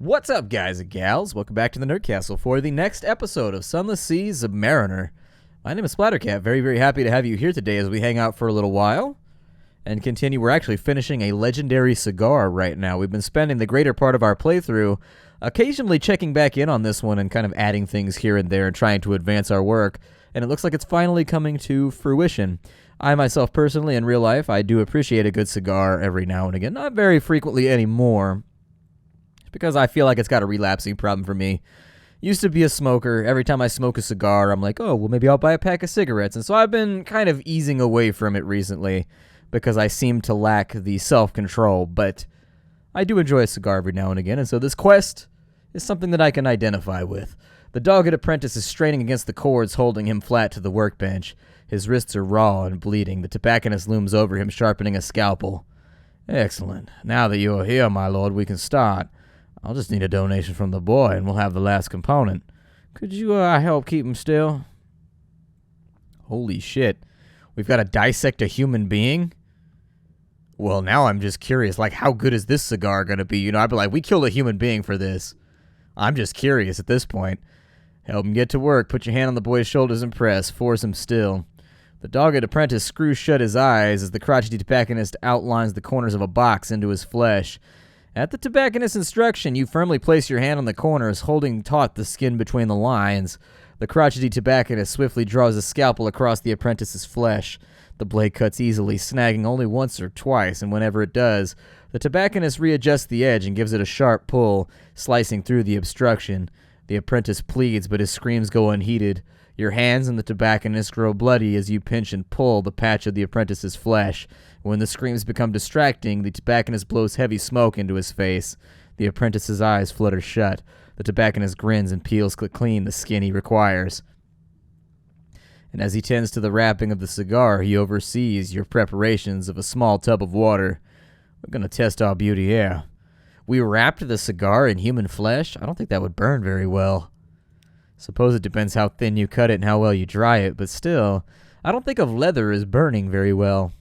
What's up, guys and gals? Welcome back to the Nerd Castle for the next episode of Sunless Seas of Mariner. My name is Splattercat. Very, very happy to have you here today as we hang out for a little while and continue. We're actually finishing a legendary cigar right now. We've been spending the greater part of our playthrough occasionally checking back in on this one and kind of adding things here and there and trying to advance our work, and it looks like it's finally coming to fruition. I myself personally, in real life, I do appreciate a good cigar every now and again. Not very frequently anymore, because I feel like it's got a relapsing problem for me. Used to be a smoker. Every time I smoke a cigar, I'm like, oh, well, maybe I'll buy a pack of cigarettes. And so I've been kind of easing away from it recently because I seem to lack the self-control. But I do enjoy a cigar every now and again, and so this quest is something that I can identify with. The dogged apprentice is straining against the cords holding him flat to the workbench. His wrists are raw and bleeding. The tobacconist looms over him, sharpening a scalpel. Excellent. Now that you are here, my lord, we can start. I'll just need a donation from the boy, and we'll have the last component. Could you help keep him still? Holy shit. We've got to dissect a human being? Well, now I'm just curious, like, how good is this cigar going to be? You know, I'd be like, we killed a human being for this. I'm just curious at this point. Help him get to work. Put your hand on the boy's shoulders and press. Force him still. The dogged apprentice screws shut his eyes as the crotchety tobacconist outlines the corners of a box into his flesh. At the tobacconist's instruction, you firmly place your hand on the corners, holding taut the skin between the lines. The crotchety tobacconist swiftly draws a scalpel across the apprentice's flesh. The blade cuts easily, snagging only once or twice, and whenever it does, the tobacconist readjusts the edge and gives it a sharp pull, slicing through the obstruction. The apprentice pleads, but his screams go unheeded. Your hands and the tobacconist grow bloody as you pinch and pull the patch of the apprentice's flesh. When the screams become distracting, the tobacconist blows heavy smoke into his face. The apprentice's eyes flutter shut. The tobacconist grins and peels clean the skin he requires. And as he tends to the wrapping of the cigar, he oversees your preparations of a small tub of water. We're going to test our beauty here. We wrapped the cigar in human flesh? I don't think that would burn very well. Suppose it depends how thin you cut it and how well you dry it, but still, I don't think of leather as burning very well.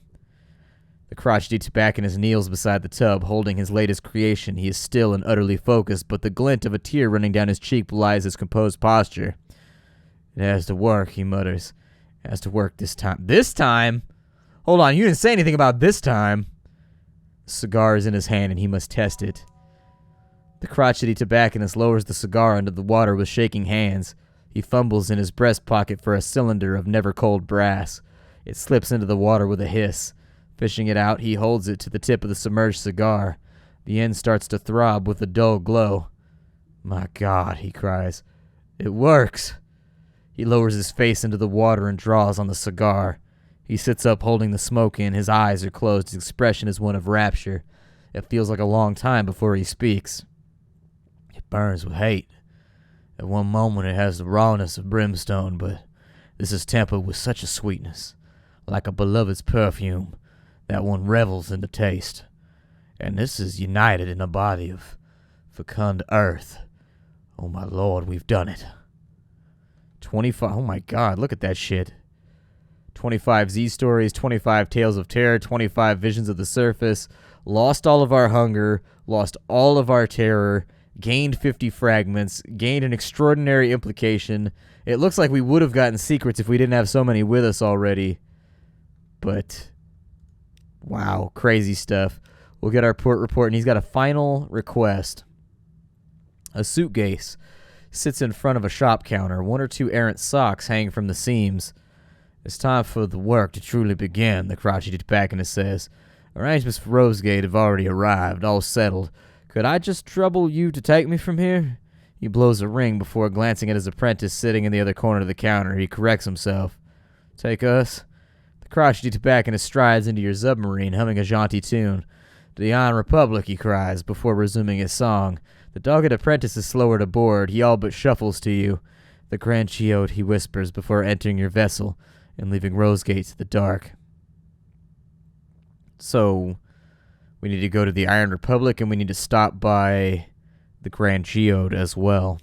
The crotchety tobacconist kneels beside the tub, holding his latest creation. He is still and utterly focused, but the glint of a tear running down his cheek belies his composed posture. It has to work, he mutters. It has to work this time. This time? Hold on, you didn't say anything about this time. The cigar is in his hand, and he must test it. The crotchety tobacconist lowers the cigar into the water with shaking hands. He fumbles in his breast pocket for a cylinder of never-cold brass. It slips into the water with a hiss. Fishing it out, he holds it to the tip of the submerged cigar. The end starts to throb with a dull glow. My God, he cries. It works. He lowers his face into the water and draws on the cigar. He sits up holding the smoke in. His eyes are closed. His expression is one of rapture. It feels like a long time before he speaks. It burns with hate. At one moment it has the rawness of brimstone, but this is tempered with such a sweetness, like a beloved's perfume, that one revels in the taste. And this is united in a body of fecund earth. Oh my lord, we've done it. 25, oh my god, look at that shit. 25 Z stories, 25 tales of terror, 25 visions of the surface, lost all of our hunger, lost all of our terror, gained 50 fragments, gained an extraordinary implication. It looks like we would have gotten secrets if we didn't have so many with us already. But, wow, crazy stuff. We'll get our port report, and he's got a final request. A suitcase sits in front of a shop counter. One or two errant socks hang from the seams. It's time for the work to truly begin, the crotchety tobacconist says. Arrangements for Rosegate have already arrived, all settled. Could I just trouble you to take me from here? He blows a ring before glancing at his apprentice sitting in the other corner of the counter. He corrects himself. Take us? The crotchety tobacconist strides into your submarine, humming a jaunty tune. To the Iron Republic, he cries, before resuming his song. The dogged apprentice is slower to board. He all but shuffles to you. The Grand Chiote, he whispers, before entering your vessel and leaving Rosegate to the dark. So, we need to go to the Iron Republic, and we need to stop by the Grand Chiote as well.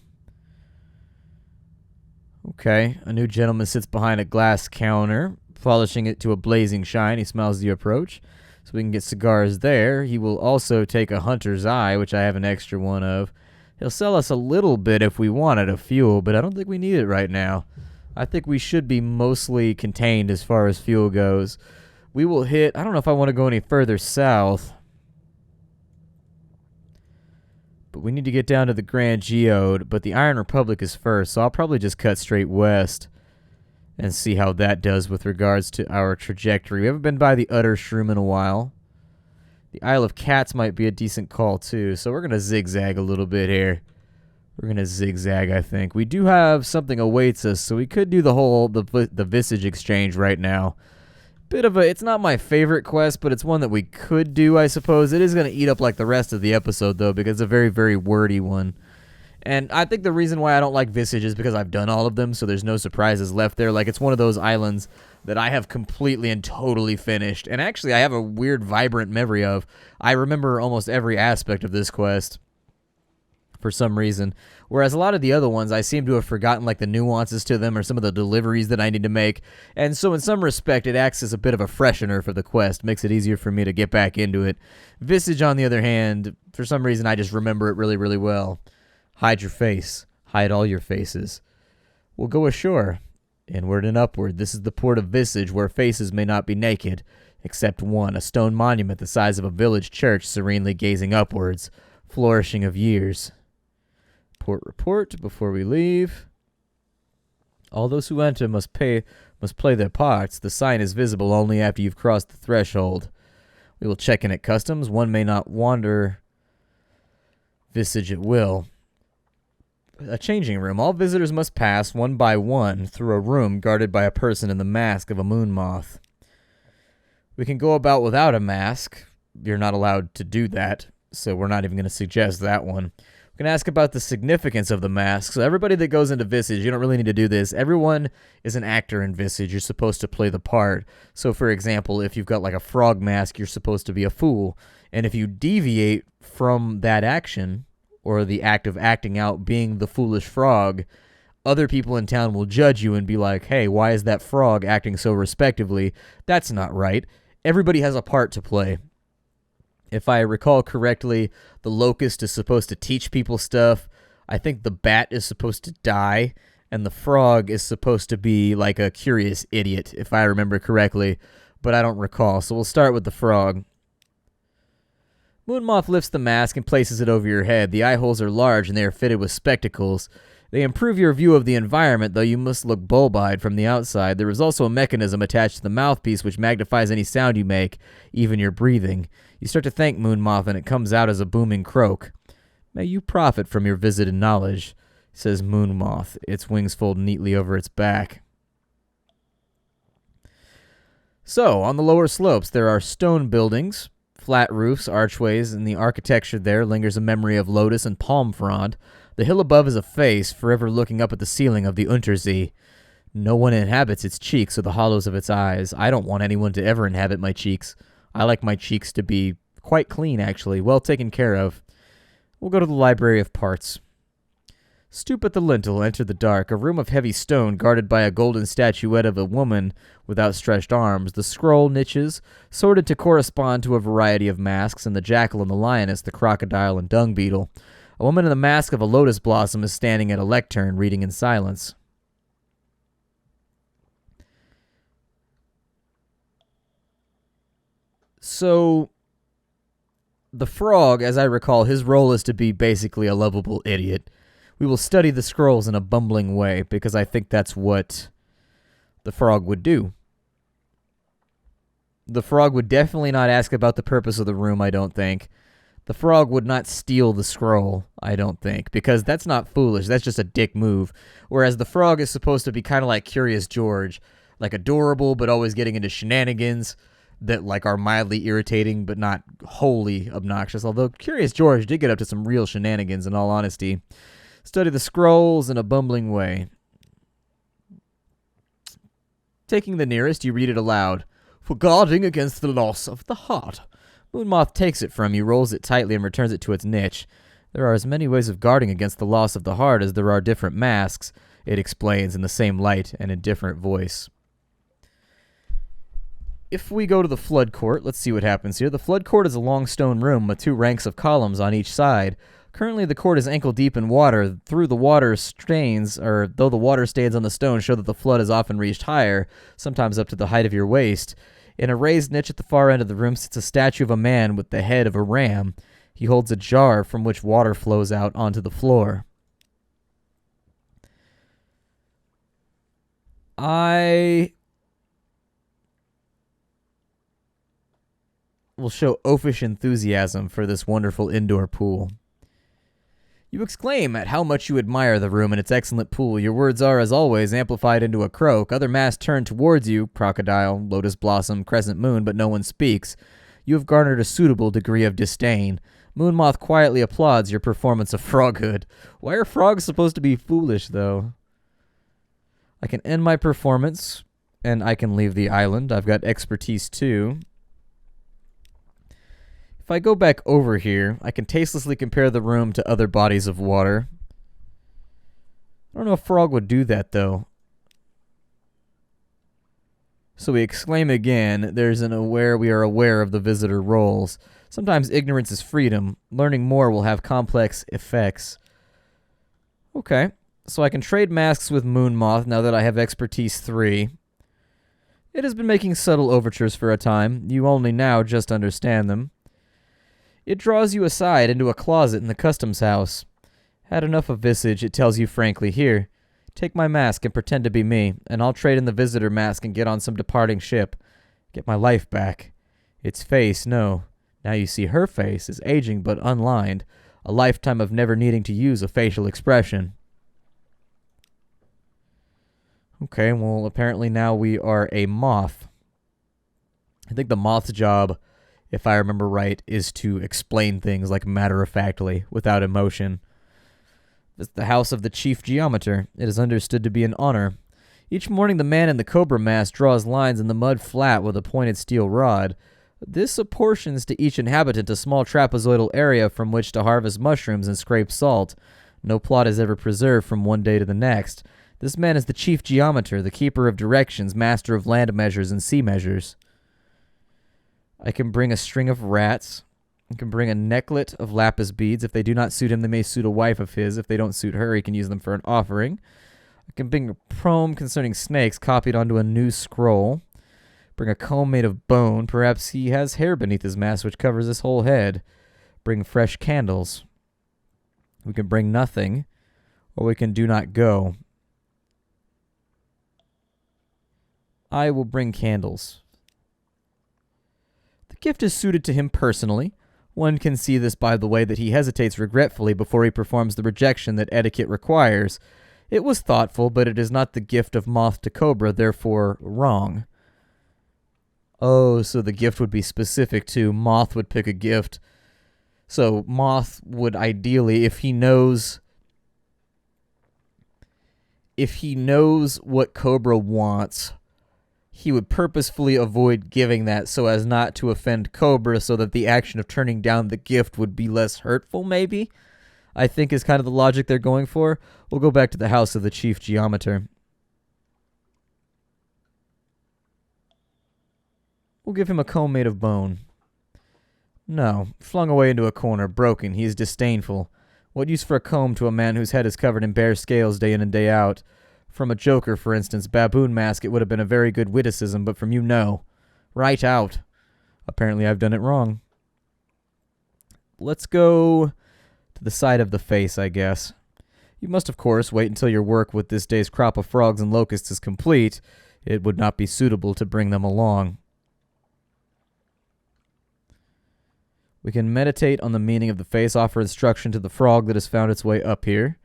Okay, a new gentleman sits behind a glass counter, polishing it to a blazing shine. He smells the approach, so we can get cigars there. He will also take a hunter's eye, which I have an extra one of. He'll sell us a little bit if we wanted a fuel, but I don't think we need it right now. I think we should be mostly contained as far as fuel goes. We will hit... I don't know if I want to go any further south. But we need to get down to the Grand Geode. But the Iron Republic is first, so I'll probably just cut straight west and see how that does with regards to our trajectory. We haven't been by the Uttershroom in a while. The Isle of Cats might be a decent call, too. So we're going to zigzag a little bit here. We're going to zigzag, I think. We do have something awaits us, so we could do the Visage exchange right now. Bit of a... It's not my favorite quest, but it's one that we could do, I suppose. It is going to eat up like the rest of the episode, though, because it's a very, very wordy one. And I think the reason why I don't like Visage is because I've done all of them, so there's no surprises left there. Like, it's one of those islands that I have completely and totally finished. And actually, I have a weird, vibrant memory of. I remember almost every aspect of this quest for some reason. Whereas a lot of the other ones, I seem to have forgotten, like, the nuances to them or some of the deliveries that I need to make. And so in some respect, it acts as a bit of a freshener for the quest. Makes it easier for me to get back into it. Visage, on the other hand, for some reason, I just remember it really, really well. Hide your face. Hide all your faces. We'll go ashore. Inward and upward. This is the port of Visage, where faces may not be naked, except one, a stone monument the size of a village church serenely gazing upwards, flourishing of years. Port report before we leave. All those who enter must play their parts. The sign is visible only after you've crossed the threshold. We will check in at customs. One may not wander Visage at will. A changing room. All visitors must pass, one by one, through a room guarded by a person in the mask of a moon moth. We can go about without a mask. You're not allowed to do that, so we're not even going to suggest that one. We can ask about the significance of the mask. So everybody that goes into Visage, you don't really need to do this. Everyone is an actor in Visage. You're supposed to play the part. So, for example, if you've got like a frog mask, you're supposed to be a fool. And if you deviate from that action, or the act of acting out being the foolish frog, other people in town will judge you and be like, hey, why is that frog acting so respectively? That's not right. Everybody has a part to play. If I recall correctly, the locust is supposed to teach people stuff. I think the bat is supposed to die, and the frog is supposed to be like a curious idiot, if I remember correctly, but I don't recall. So we'll start with the frog. Moonmoth lifts the mask and places it over your head. The eye holes are large and they are fitted with spectacles. They improve your view of the environment, though you must look bulb-eyed from the outside. There is also a mechanism attached to the mouthpiece which magnifies any sound you make, even your breathing. You start to thank Moonmoth and it comes out as a booming croak. May you profit from your visit and knowledge, says Moonmoth, its wings fold neatly over its back. So, on the lower slopes, there are stone buildings, flat roofs, archways, and the architecture there lingers a memory of lotus and palm frond. The hill above is a face, forever looking up at the ceiling of the Untersee. No one inhabits its cheeks or the hollows of its eyes. I don't want anyone to ever inhabit my cheeks. I like my cheeks to be quite clean, actually, well taken care of. We'll go to the Library of Parts. Stoop at the lintel, enter the dark, a room of heavy stone guarded by a golden statuette of a woman with outstretched arms, the scroll niches, sorted to correspond to a variety of masks, and the jackal and the lioness, the crocodile and dung beetle. A woman in the mask of a lotus blossom is standing at a lectern, reading in silence. So, the frog, as I recall, his role is to be basically a lovable idiot. We will study the scrolls in a bumbling way, because I think that's what the frog would do. The frog would definitely not ask about the purpose of the room, I don't think. The frog would not steal the scroll, I don't think, because that's not foolish, that's just a dick move. Whereas the frog is supposed to be kind of like Curious George, like adorable, but always getting into shenanigans that like are mildly irritating, but not wholly obnoxious, although Curious George did get up to some real shenanigans, in all honesty. Study the scrolls in a bumbling way. Taking the nearest, you read it aloud. For guarding against the loss of the heart. Moonmoth takes it from you, rolls it tightly, and returns it to its niche. There are as many ways of guarding against the loss of the heart as there are different masks, it explains in the same light and in different voice. If we go to the Flood Court, let's see what happens here. The Flood Court is a long stone room with 2 ranks of columns on each side, Currently, the cord is ankle deep in water. Though the water stains on the stone show that the flood has often reached higher, sometimes up to the height of your waist. In a raised niche at the far end of the room sits a statue of a man with the head of a ram. He holds a jar from which water flows out onto the floor. I will show oafish enthusiasm for this wonderful indoor pool. You exclaim at how much you admire the room and its excellent pool. Your words are, as always, amplified into a croak. Other masks turn towards you, crocodile, lotus blossom, crescent moon, but no one speaks. You have garnered a suitable degree of disdain. Moonmoth quietly applauds your performance of froghood. Why are frogs supposed to be foolish, though? I can end my performance, and I can leave the island. I've got expertise, too. If I go back over here, I can tastelessly compare the room to other bodies of water. I don't know if frog would do that, though. So we exclaim again. We are aware of the visitor roles. Sometimes ignorance is freedom. Learning more will have complex effects. Okay. So I can trade masks with Moonmoth now that I have expertise 3. It has been making subtle overtures for a time. You only now just understand them. It draws you aside into a closet in the customs house. Had enough of visage, it tells you frankly, here, take my mask and pretend to be me, and I'll trade in the visitor mask and get on some departing ship. Get my life back. Its face, no. Now you see her face is aging but unlined. A lifetime of never needing to use a facial expression. Okay, well, apparently now we are a moth. I think the moth's job, if I remember right, is to explain things like matter-of-factly, without emotion. This is the house of the chief geometer. It is understood to be an honor. Each morning the man in the cobra mask draws lines in the mud flat with a pointed steel rod. This apportions to each inhabitant a small trapezoidal area from which to harvest mushrooms and scrape salt. No plot is ever preserved from one day to the next. This man is the chief geometer, the keeper of directions, master of land measures and sea measures. I can bring a string of rats. I can bring a necklet of lapis beads. If they do not suit him, they may suit a wife of his. If they don't suit her, he can use them for an offering. I can bring a poem concerning snakes copied onto a new scroll. Bring a comb made of bone. Perhaps he has hair beneath his mask which covers his whole head. Bring fresh candles. We can bring nothing, or we can do not go. I will bring candles. The gift is suited to him personally. One can see this by the way that he hesitates regretfully before he performs the rejection that etiquette requires. It was thoughtful, but it is not the gift of moth to cobra, therefore wrong. Oh, so the gift would be specific to moth would pick a gift. So moth would ideally, if he knows what cobra wants, he would purposefully avoid giving that so as not to offend cobra, so that the action of turning down the gift would be less hurtful, maybe? I think is kind of the logic they're going for. We'll go back to the house of the chief geometer. We'll give him a comb made of bone. No, flung away into a corner, broken. He is disdainful. What use for a comb to a man whose head is covered in bare scales day in and day out? From a joker, for instance, baboon mask, it would have been a very good witticism, but from you, no. Right out. Apparently I've done it wrong. Let's go to the side of the face, I guess. You must, of course, wait until your work with this day's crop of frogs and locusts is complete. It would not be suitable to bring them along. We can meditate on the meaning of the face, offer instruction to the frog that has found its way up here.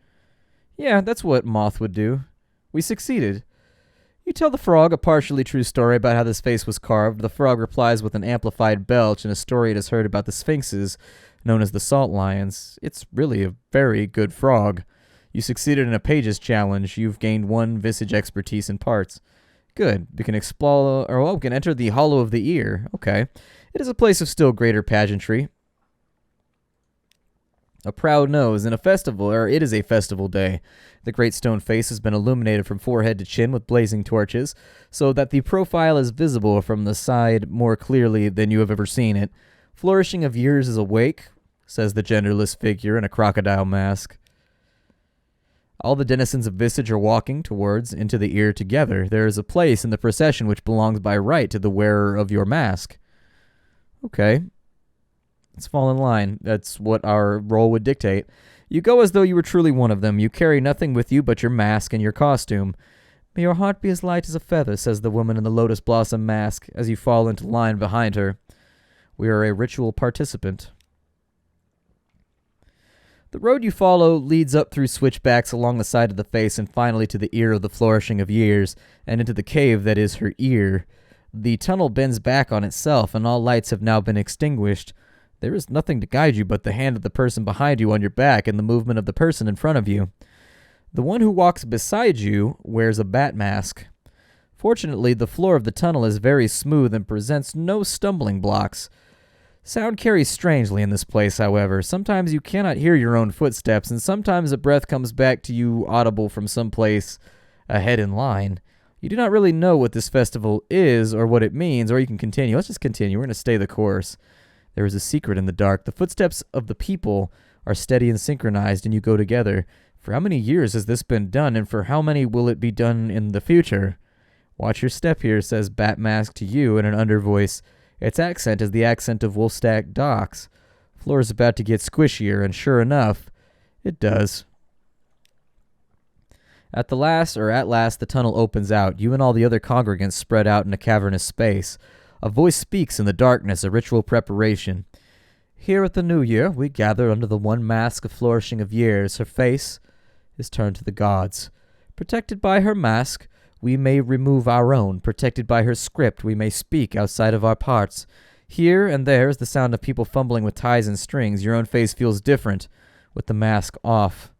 Yeah, that's what moth would do. We succeeded. You tell the frog a partially true story about how this face was carved. The frog replies with an amplified belch and a story it has heard about the sphinxes, known as the salt lions. It's really a very good frog. You succeeded in a pages challenge. You've gained 1 visage expertise in parts. Good. We can explore, we can enter the hollow of the ear. Okay. It is a place of still greater pageantry. A proud nose in a festival, or it is a festival day. The great stone face has been illuminated from forehead to chin with blazing torches, so that the profile is visible from the side more clearly than you have ever seen it. Flourishing of years is awake. says the genderless figure in a crocodile mask. All the denizens of Visage are walking towards into the ear together. There is a place in the procession which belongs by right to the wearer of your mask. Okay. Let's fall in line. That's what our role would dictate. You go as though you were truly one of them. You carry nothing with you but your mask and your costume. May your heart be as light as a feather, says the woman in the lotus blossom mask as you fall into line behind her. We are a ritual participant. The road you follow leads up through switchbacks along the side of the face and finally to the ear of the flourishing of years and into the cave that is her ear. The tunnel bends back on itself and all lights have now been extinguished. There is nothing to guide you but the hand of the person behind you on your back and the movement of the person in front of you. The one who walks beside you wears a bat mask. Fortunately, the floor of the tunnel is very smooth and presents no stumbling blocks. Sound carries strangely in this place, however. Sometimes you cannot hear your own footsteps, and sometimes a breath comes back to you audible from some place ahead in line. You do not really know what this festival is or what it means, or you can continue. Let's just continue. We're going to stay the course. There is a secret in the dark. The footsteps of the people are steady and synchronized, and you go together. For how many years has this been done, and for how many will it be done in the future? Watch your step here, says Bat Mask to you in an under voice. Its accent is the accent of Wolfstack Docks. Floor is about to get squishier, and sure enough, it does. At last, the tunnel opens out. You and all the other congregants spread out in a cavernous space. A voice speaks in the darkness, a ritual preparation. Here at the New Year, we gather under the one mask of flourishing of years. Her face is turned to the gods. Protected by her mask, we may remove our own. Protected by her script, we may speak outside of our parts. Here and there is the sound of people fumbling with ties and strings. Your own face feels different with the mask off.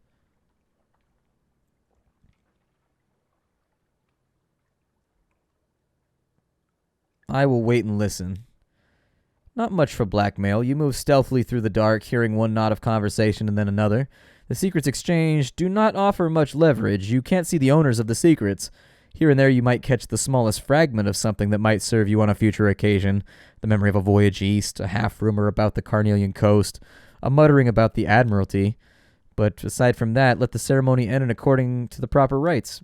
I will wait and listen. Not much for blackmail. You move stealthily through the dark, hearing one knot of conversation and then another. The secrets exchanged do not offer much leverage. You can't see the owners of the secrets. Here and there you might catch the smallest fragment of something that might serve you on a future occasion. The memory of a voyage east, a half-rumor about the Carnelian coast, a muttering about the Admiralty. But aside from that, let the ceremony end according to the proper rites.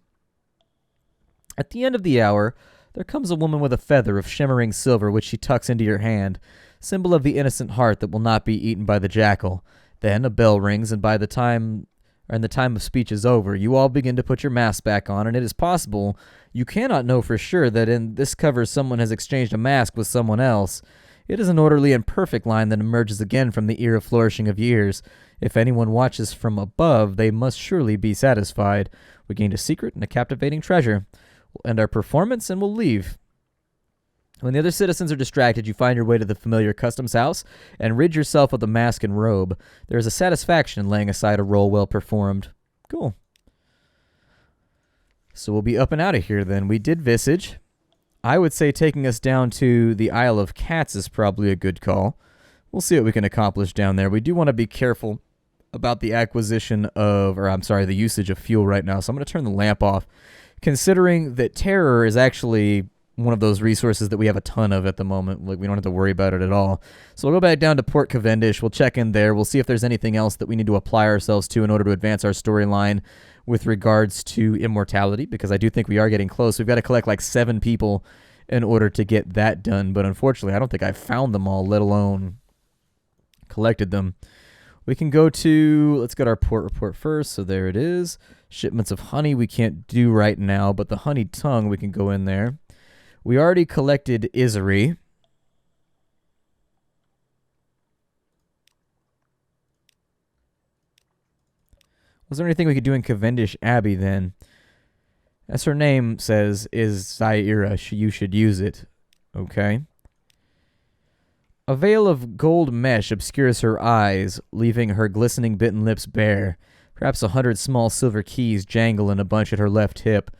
At the end of the hour, there comes a woman with a feather of shimmering silver which she tucks into your hand, symbol of the innocent heart that will not be eaten by the jackal. Then a bell rings, and by the time of speech is over, you all begin to put your masks back on, and it is possible you cannot know for sure that in this cover someone has exchanged a mask with someone else. It is an orderly and perfect line that emerges again from the ear of flourishing of years. If anyone watches from above, they must surely be satisfied. We gained a secret and a captivating treasure. We'll end our performance and we'll leave. When the other citizens are distracted, you find your way to the familiar customs house and rid yourself of the mask and robe. There is a satisfaction in laying aside a role well performed. Cool. So we'll be up and out of here then. We did Visage. I would say taking us down to the Isle of Cats is probably a good call. We'll see what we can accomplish down there. We do want to be careful about the the usage of fuel right now. So I'm going to turn the lamp off, considering that terror is actually one of those resources that we have a ton of at the moment. Like, we don't have to worry about it at all. So we'll go back down to Port Cavendish. We'll check in there. We'll see if there's anything else that we need to apply ourselves to in order to advance our storyline with regards to immortality, because I do think we are getting close. We've got to collect like 7 people in order to get that done. But unfortunately, I don't think I've found them all, let alone collected them. We can go to, let's get our port report first. So there it is. Shipments of honey we can't do right now, but the honey tongue we can go in there. We already collected Isery. Was there anything we could do in Cavendish Abbey then? As her name says, is Zaira. You should use it. Okay. A veil of gold mesh obscures her eyes, leaving her glistening bitten lips bare. Perhaps 100 small silver keys jangle in a bunch at her left hip.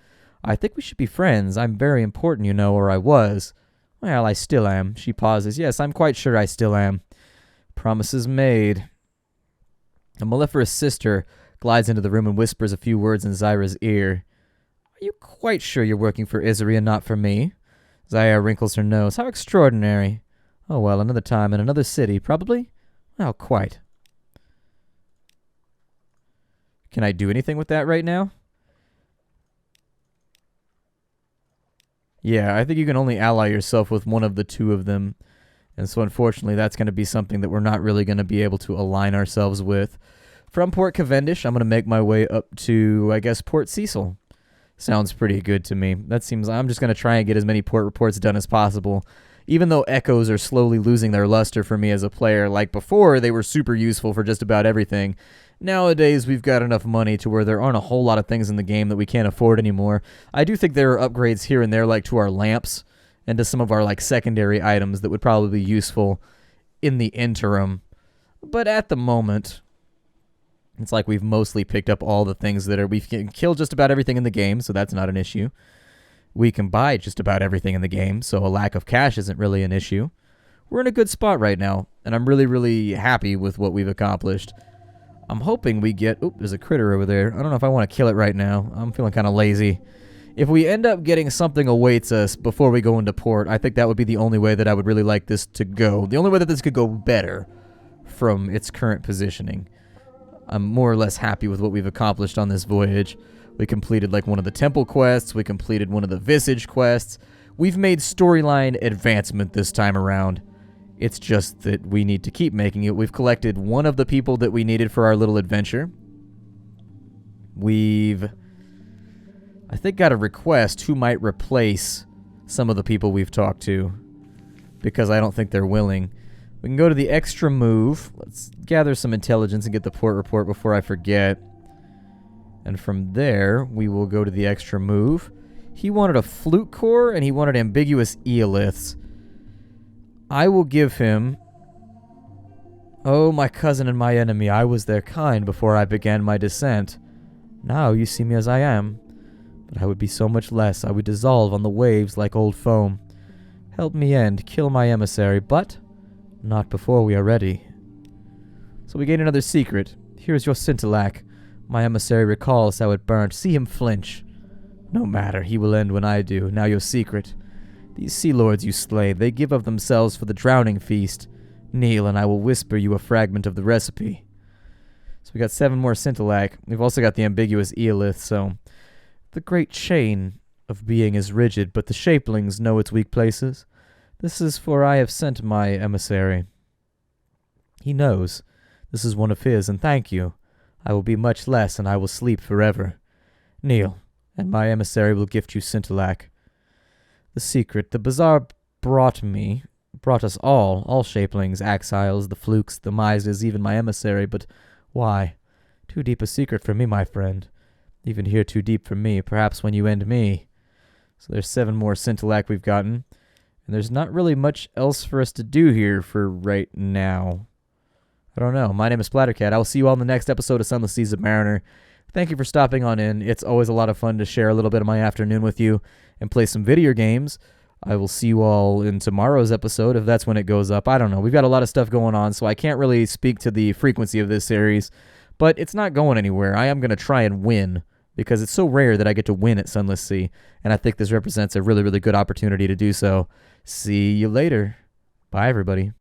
I think we should be friends. I'm very important, you know, or I was. Well, I still am. She pauses. Yes, I'm quite sure I still am. Promises made. A mellifluous sister glides into the room and whispers a few words in Zaira's ear. Are you quite sure you're working for Isery and not for me? Zaira wrinkles her nose. How extraordinary. Oh, well, another time in another city, probably? Well, quite. Can I do anything with that right now? Yeah, I think you can only ally yourself with one of the two of them. And so unfortunately, that's going to be something that we're not really going to be able to align ourselves with. From Port Cavendish, I'm going to make my way up to, I guess, Port Cecil. Sounds pretty good to me. That seems, I'm just going to try and get as many port reports done as possible. Even though echoes are slowly losing their luster for me as a player, like before, they were super useful for just about everything. Nowadays, we've got enough money to where there aren't a whole lot of things in the game that we can't afford anymore. I do think there are upgrades here and there, like to our lamps and to some of our like secondary items that would probably be useful in the interim. But at the moment, it's like we've mostly picked up all the things that are, we can kill just about everything in the game, so that's not an issue. We can buy just about everything in the game, so a lack of cash isn't really an issue. We're in a good spot right now, and I'm really, really happy with what we've accomplished. I'm hoping we get... Oop, there's a critter over there. I don't know if I want to kill it right now. I'm feeling kind of lazy. If we end up getting something awaits us before we go into port, I think that would be the only way that I would really like this to go. The only way that this could go better from its current positioning. I'm more or less happy with what we've accomplished on this voyage. We completed like one of the temple quests. We completed one of the visage quests. We've made storyline advancement this time around. It's just that we need to keep making it. We've collected one of the people that we needed for our little adventure. We've, I think, got a request who might replace some of the people we've talked to, because I don't think they're willing. We can go to the extra move. Let's gather some intelligence and get the port report before I forget. And from there, we will go to the extra move. He wanted a flute core, and he wanted ambiguous eoliths. I will give him... Oh, my cousin and my enemy, I was their kind before I began my descent. Now you see me as I am. But I would be so much less. I would dissolve on the waves like old foam. Help me end, kill my emissary, but not before we are ready. So we gain another secret. Here is your scintillac. My emissary recalls how it burnt. See him flinch. No matter, he will end when I do. Now your secret. These sea lords you slay, they give of themselves for the drowning feast. Kneel, and I will whisper you a fragment of the recipe. So we got 7 more scintillac. We've also got the ambiguous eolith, so... The great chain of being is rigid, but the shapelings know its weak places. This is for I have sent my emissary. He knows. This is one of his, and thank you. I will be much less, and I will sleep forever. Kneel, and my emissary will gift you scintillac. The secret, the bazaar brought us all shapelings, exiles, the flukes, the misers, even my emissary, but why? Too deep a secret for me, my friend. Even here too deep for me, perhaps when you end me. So there's 7 more scintillac we've gotten, and there's not really much else for us to do here for right now. I don't know. My name is Splattercat. I will see you all in the next episode of Sunless Seas of Mariner. Thank you for stopping on in. It's always a lot of fun to share a little bit of my afternoon with you and play some video games. I will see you all in tomorrow's episode, if that's when it goes up. I don't know. We've got a lot of stuff going on, so I can't really speak to the frequency of this series, but it's not going anywhere. I am going to try and win, because it's so rare that I get to win at Sunless Sea, and I think this represents a really, really good opportunity to do so. See you later. Bye, everybody.